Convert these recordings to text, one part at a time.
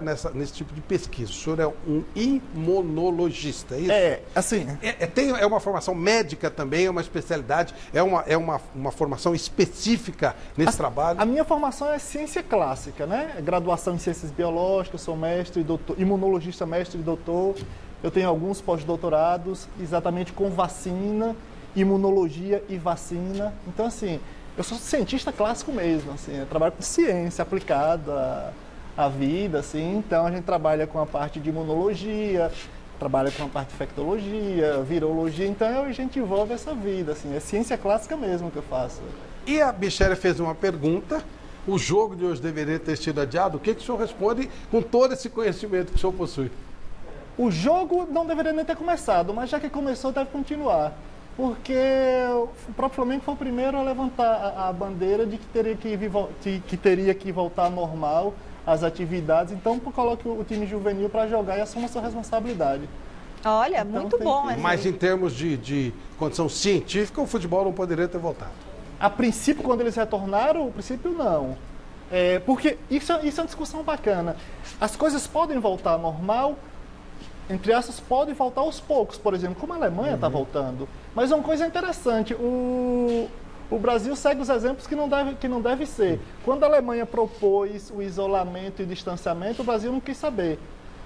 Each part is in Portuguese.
nesse tipo de pesquisa. O senhor é um imunologista, é isso? Assim... É uma formação médica também, é uma especialidade, é uma formação específica nesse trabalho? A minha formação é ciência clássica, né? Graduação em ciências biológicas, sou mestre e doutor, imunologista, mestre e doutor. Eu tenho alguns pós-doutorados exatamente com vacina, imunologia e vacina. Então, assim, eu sou cientista clássico mesmo, assim, eu trabalho com ciência aplicada à vida, assim. Então, a gente trabalha com a parte de imunologia, trabalha com a parte de infectologia, virologia, então a gente envolve essa vida, assim, é ciência clássica mesmo que eu faço. E a Michele fez uma pergunta, o jogo de hoje deveria ter sido adiado, o que o senhor responde com todo esse conhecimento que o senhor possui? O jogo não deveria nem ter começado, mas já que começou, deve continuar. Porque o próprio Flamengo foi o primeiro a levantar a bandeira de que teria que voltar normal as atividades. Então, coloque o time juvenil para jogar e assuma a sua responsabilidade. Olha, então, muito bom. Mas em termos de condição científica, o futebol não poderia ter voltado? A princípio, quando eles retornaram, o princípio não. Porque isso é uma discussão bacana. As coisas podem voltar ao normal, entre aspas, podem voltar aos poucos, por exemplo, como a Alemanha está voltando. Mas uma coisa interessante, o Brasil segue os exemplos que não deve ser. Quando a Alemanha propôs o isolamento e distanciamento, o Brasil não quis saber.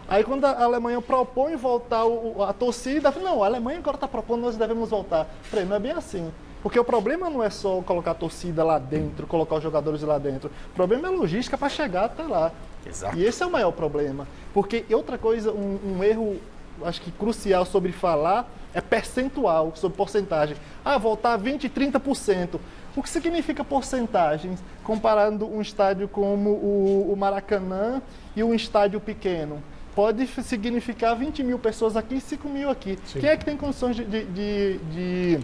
Aí quando a Alemanha propõe voltar a torcida, não, a Alemanha agora está propondo, nós devemos voltar. Falei, não é bem assim. Porque o problema não é só colocar a torcida lá dentro, colocar os jogadores lá dentro. O problema é a logística para chegar até lá. Exato. E esse é o maior problema. Porque outra coisa, um erro, acho que crucial sobre falar, é percentual, sobre porcentagem. Voltar 20%, 30%. O que significa porcentagens? Comparando um estádio como o Maracanã e um estádio pequeno. Pode significar 20 mil pessoas aqui e 5 mil aqui. Sim. Quem é que tem condições de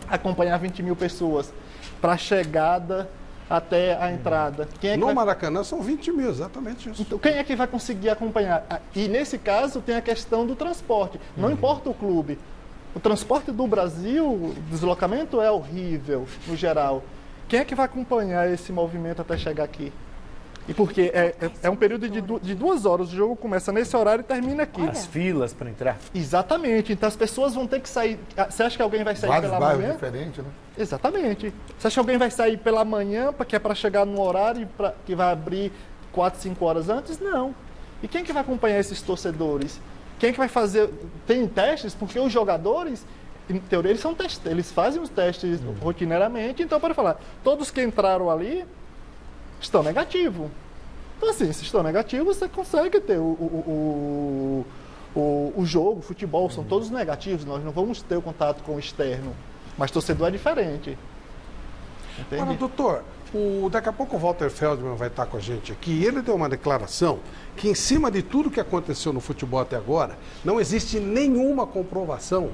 acompanhar 20 mil pessoas para a chegada até a entrada? No Maracanã são 20 mil, exatamente isso. Então, quem é que vai conseguir acompanhar? E nesse caso tem a questão do transporte. Não importa o clube. O transporte do Brasil, o deslocamento é horrível, no geral. Quem é que vai acompanhar esse movimento até chegar aqui? E porque é um período de 2 horas, o jogo começa nesse horário e termina aqui. As filas para entrar. Exatamente, então as pessoas vão ter que sair. Você acha que alguém vai sair pela manhã? Vários diferentes, né? Exatamente. Você acha que alguém vai sair pela manhã, que é para chegar num horário que vai abrir 4, 5 horas antes? Não. E quem que vai acompanhar esses torcedores? Quem é que vai fazer? Tem testes? Porque os jogadores, em teoria, eles fazem os testes rotineiramente, então pode falar, todos que entraram ali estão negativos. Então, assim, se estão negativos, você consegue ter o jogo, o futebol, são todos negativos, nós não vamos ter o contato com o externo. Mas torcedor é diferente. Entende? Agora, doutor, daqui a pouco o Walter Feldman vai estar com a gente aqui, e ele deu uma declaração que, em cima de tudo que aconteceu no futebol até agora, não existe nenhuma comprovação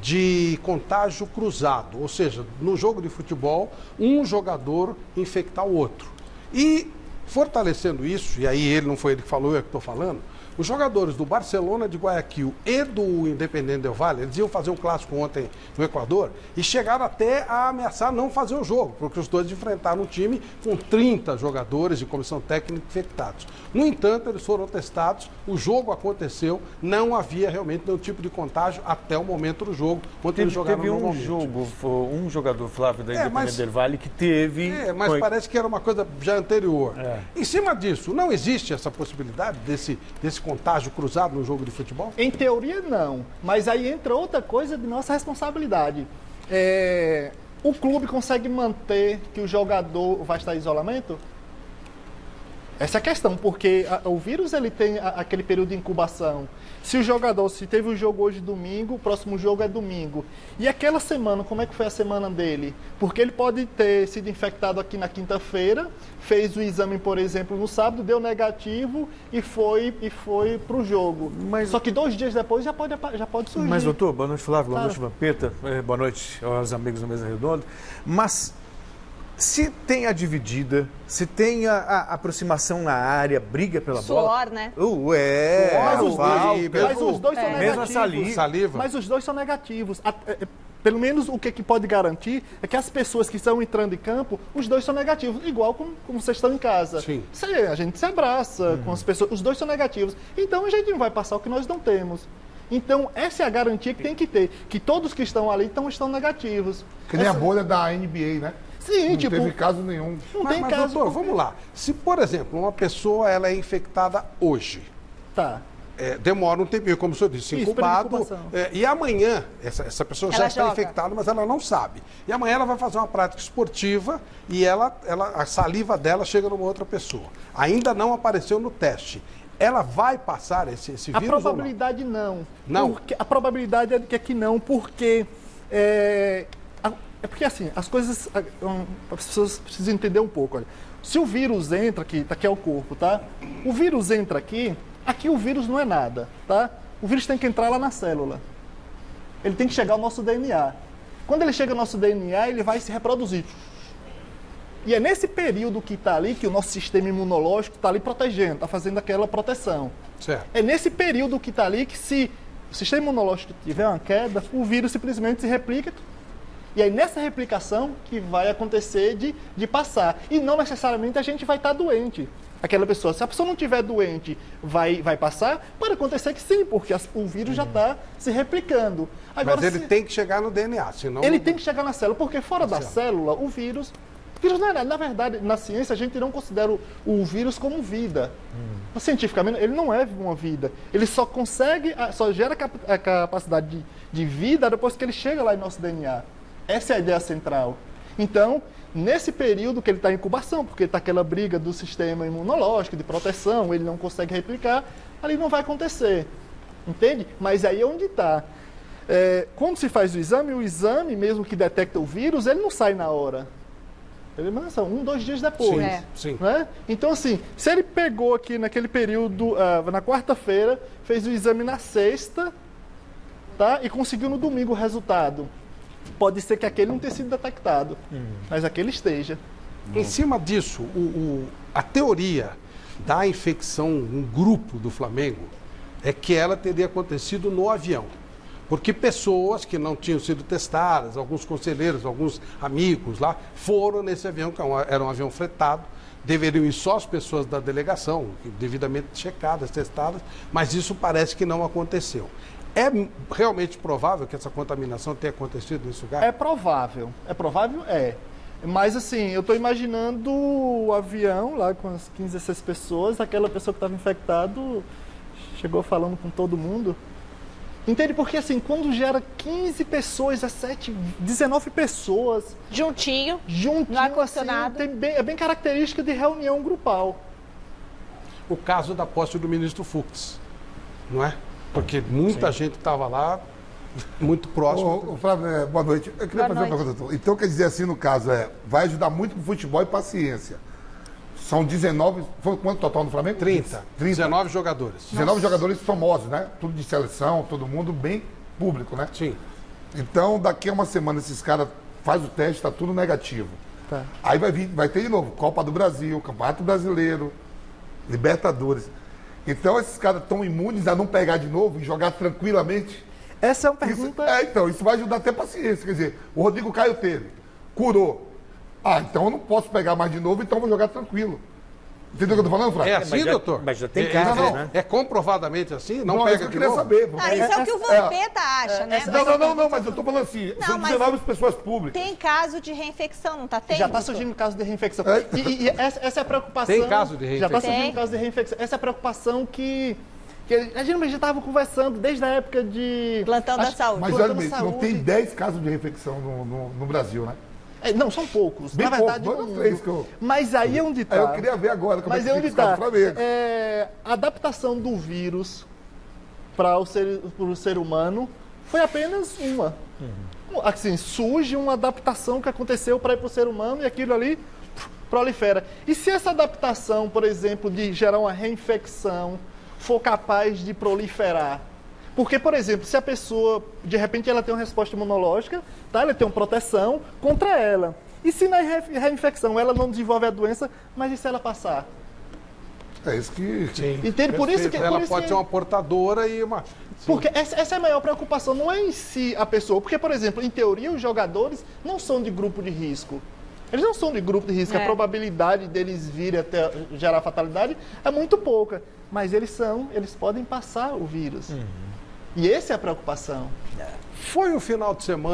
de contágio cruzado, ou seja, no jogo de futebol, um jogador infectar o outro. E, fortalecendo isso, e aí não foi ele que falou, eu que estou falando, os jogadores do Barcelona de Guayaquil e do Independente del Valle, eles iam fazer um clássico ontem no Equador e chegaram até a ameaçar não fazer o jogo, porque os dois enfrentaram um time com 30 jogadores de comissão técnica infectados. No entanto, eles foram testados, o jogo aconteceu, não havia realmente nenhum tipo de contágio até o momento do jogo, ontem eles jogaram normalmente. Um jogador, Flávio, da Independente del Valle, que teve... mas parece que era uma coisa já anterior. Em cima disso, não existe essa possibilidade desse contágio cruzado no jogo de futebol? Em teoria, não. Mas aí entra outra coisa de nossa responsabilidade. O clube consegue manter que o jogador vai estar em isolamento? Essa é a questão, porque o vírus ele tem aquele período de incubação. Se o jogador, se teve o jogo hoje domingo, o próximo jogo é domingo. E aquela semana, como é que foi a semana dele? Porque ele pode ter sido infectado aqui na quinta-feira, fez o exame, por exemplo, no sábado, deu negativo e foi para o jogo. Só que 2 dias depois já pode surgir. Mas, doutor, boa noite, Flávio, boa noite, Vampeta, boa noite aos amigos da Mesa Redonda. Mas se tem a dividida, se tem a aproximação na área, briga pela bola... Suor, né? Mas os dois são mesmo negativos. saliva. Mas os dois são negativos. Pelo menos o que pode garantir é que as pessoas que estão entrando em campo, os dois são negativos, igual como vocês estão em casa. Sim. A gente se abraça com as pessoas, os dois são negativos. Então a gente não vai passar o que nós não temos. Então essa é a garantia que tem que ter, que todos que estão ali estão negativos. Que nem a bolha da NBA, né? Sim, não tipo... teve caso nenhum. Não tem caso. Doutor, vamos lá. Se, por exemplo, uma pessoa ela é infectada hoje, Tá. demora um tempinho, como o senhor disse, Isso, incubado. período de incubação. E amanhã, essa pessoa já Ela está joga. infectada, mas ela não sabe. E amanhã ela vai fazer uma prática esportiva e a saliva dela chega numa outra pessoa. Ainda não apareceu no teste. Ela vai passar esse vírus A ou probabilidade não. Não? A probabilidade é que não, porque... É porque assim, as coisas... As pessoas precisam entender um pouco. Olha. Se o vírus entra aqui, tá aqui é o corpo, tá? O vírus entra aqui o vírus não é nada, tá? O vírus tem que entrar lá na célula. Ele tem que chegar ao nosso DNA. Quando ele chega ao nosso DNA, ele vai se reproduzir. E é nesse período que está ali, que o nosso sistema imunológico está ali protegendo, está fazendo aquela proteção. Certo. É nesse período que está ali que, se o sistema imunológico tiver uma queda, o vírus simplesmente se replica. E aí nessa replicação que vai acontecer de passar. E não necessariamente a gente vai estar doente. Aquela pessoa, se a pessoa não estiver doente, vai passar? Pode acontecer que sim, porque o vírus já está se replicando. Agora, mas ele tem que chegar no DNA, senão... Ele tem que chegar na célula, porque fora da célula, o vírus não é nada. Na verdade, na ciência, a gente não considera o vírus como vida. Cientificamente, ele não é uma vida. Ele só gera a capacidade de vida depois que ele chega lá em nosso DNA. Essa é a ideia central. Então, nesse período que ele está em incubação, porque está aquela briga do sistema imunológico, de proteção, ele não consegue replicar, ali não vai acontecer. Entende? Mas aí é onde está. Quando se faz o exame mesmo que detecta o vírus, ele não sai na hora. Ele lança 1, 2 dias depois. Sim. Né? Então, assim, se ele pegou aqui naquele período, na quarta-feira, fez o exame na sexta, tá? E conseguiu no domingo o resultado. Pode ser que aquele não tenha sido detectado, mas aquele esteja. Em cima disso, a teoria da infecção em grupo do Flamengo é que ela teria acontecido no avião. Porque pessoas que não tinham sido testadas, alguns conselheiros, alguns amigos lá, foram nesse avião, que era um avião fretado, deveriam ir só as pessoas da delegação, devidamente checadas, testadas, mas isso parece que não aconteceu. É realmente provável que essa contaminação tenha acontecido nesse lugar? É provável. Mas assim, eu estou imaginando o avião lá com as 15, 16 pessoas, aquela pessoa que estava infectada chegou falando com todo mundo. Entende? Porque assim, quando gera 15 pessoas, 17, 19 pessoas... Juntinho no ar-condicionado. Assim, é bem característica de reunião grupal. O caso da posse do ministro Fux, não é? Porque muita gente estava lá, muito próximo. Flávio, boa noite. Eu queria fazer uma pergunta. Então, quer dizer assim, no caso, vai ajudar muito pro futebol e paciência. São 19... Foi quanto total no Flamengo? 30. 19 jogadores. 19 jogadores famosos, né? Tudo de seleção, todo mundo bem público, né? Sim. Então, daqui a uma semana, esses caras fazem o teste, está tudo negativo. Tá. Aí vai ter de novo Copa do Brasil, Campeonato Brasileiro, Libertadores. Então, esses caras estão imunes a não pegar de novo e jogar tranquilamente. Essa é uma pergunta... Isso vai ajudar até a paciência. Quer dizer, o Rodrigo Caio teve, curou. Então eu não posso pegar mais de novo, então eu vou jogar tranquilo. Entendeu o que eu tô falando, Flávio? É assim, doutor? Mas já tem casos, né? É comprovadamente assim? Não isso pega eu de queria novo? saber. Isso é o que o Vampeta acha, né? Não, mas eu tô falando assim, Não, são mas 19 pessoas públicas. Tem caso de reinfecção, não tá tendo? Já está surgindo caso de reinfecção. E essa é a preocupação... Tem caso de reinfecção? Já está surgindo caso de reinfecção. Essa é a preocupação que a gente já estava conversando desde a época de... Plantão da saúde. Mas olha bem, não tem 10 casos de reinfecção no Brasil, né? Não, são poucos. Bem na verdade, pouco, 2 ou 3 que eu... Mas aí é onde está. Eu queria ver agora como Mas é que onde fica o está? Flamengo. A adaptação do vírus para o ser humano foi apenas uma. Assim, surge uma adaptação que aconteceu para ir para o ser humano e aquilo ali prolifera. E se essa adaptação, por exemplo, de gerar uma reinfecção, for capaz de proliferar? Porque, por exemplo, se a pessoa, de repente, ela tem uma resposta imunológica, tá? Ela tem uma proteção contra ela. E se na reinfecção ela não desenvolve a doença, mas e se ela passar? É isso que... Sim, Entende? Por isso que... ela por isso pode que- ser uma portadora e uma... Porque essa é a maior preocupação, não é em si a pessoa. Porque, por exemplo, em teoria, os jogadores não são de grupo de risco. Eles não são de grupo de risco. É. A probabilidade deles virem até gerar fatalidade é muito pouca. Mas eles podem passar o vírus. E essa é a preocupação. Foi um final de semana